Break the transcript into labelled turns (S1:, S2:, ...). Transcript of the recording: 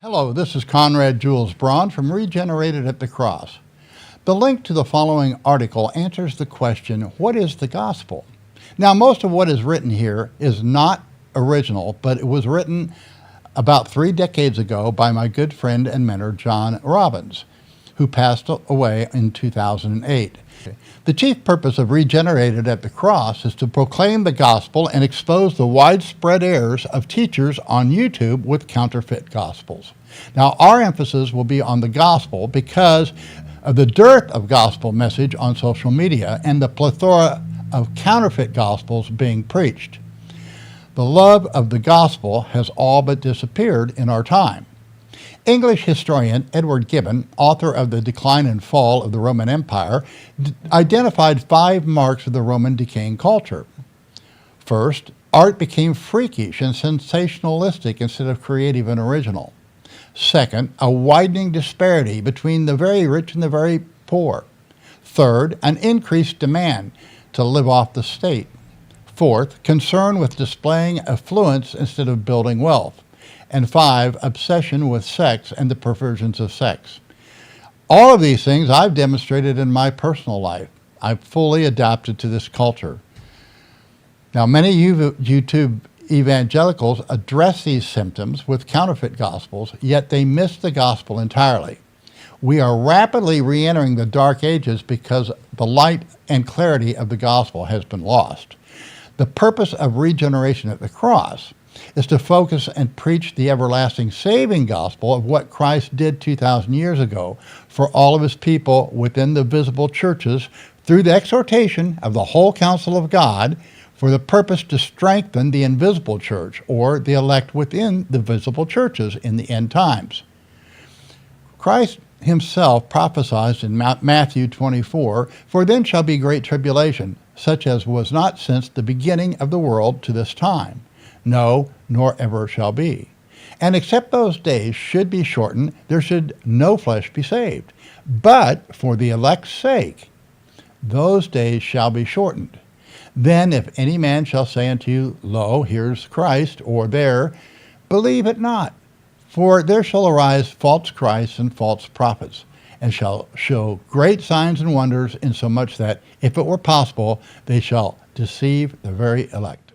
S1: Hello, this is Conrad Jules Braun from Regenerated at the Cross. The link to the following article answers the question, what is the gospel? Now, most of what is written here is not original, but it was written about 3 decades ago by my good friend and mentor, John Robbins, who passed away in 2008. The chief purpose of Regenerated at the Cross is to proclaim the gospel and expose the widespread errors of teachers on YouTube with counterfeit gospels. Now, our emphasis will be on the gospel because of the dearth of gospel message on social media and the plethora of counterfeit gospels being preached. The love of the gospel has all but disappeared in our time. English historian Edward Gibbon, author of The Decline and Fall of the Roman Empire, identified 5 marks of the Roman decaying culture. First, art became freakish and sensationalistic instead of creative and original. Second, a widening disparity between the very rich and the very poor. Third, an increased demand to live off the state. Fourth, concern with displaying affluence instead of building wealth. And 5, obsession with sex and the perversions of sex. All of these things I've demonstrated in my personal life. I've fully adapted to this culture. Now, many YouTube evangelicals address these symptoms with counterfeit gospels, yet they miss the gospel entirely. We are rapidly re-entering the dark ages because the light and clarity of the gospel has been lost. The purpose of Regeneration at the Cross is to focus and preach the everlasting saving gospel of what Christ did 2,000 years ago for all of his people within the visible churches through the exhortation of the whole counsel of God for the purpose to strengthen the invisible church or the elect within the visible churches in the end times. Christ himself prophesied in Matthew 24, "For then shall be great tribulation, such as was not since the beginning of the world to this time. No, nor ever shall be. And except those days should be shortened, there should no flesh be saved. But for the elect's sake, those days shall be shortened. Then if any man shall say unto you, Lo, here's Christ, or there, believe it not. For there shall arise false Christs and false prophets, and shall show great signs and wonders, insomuch that, if it were possible, they shall deceive the very elect."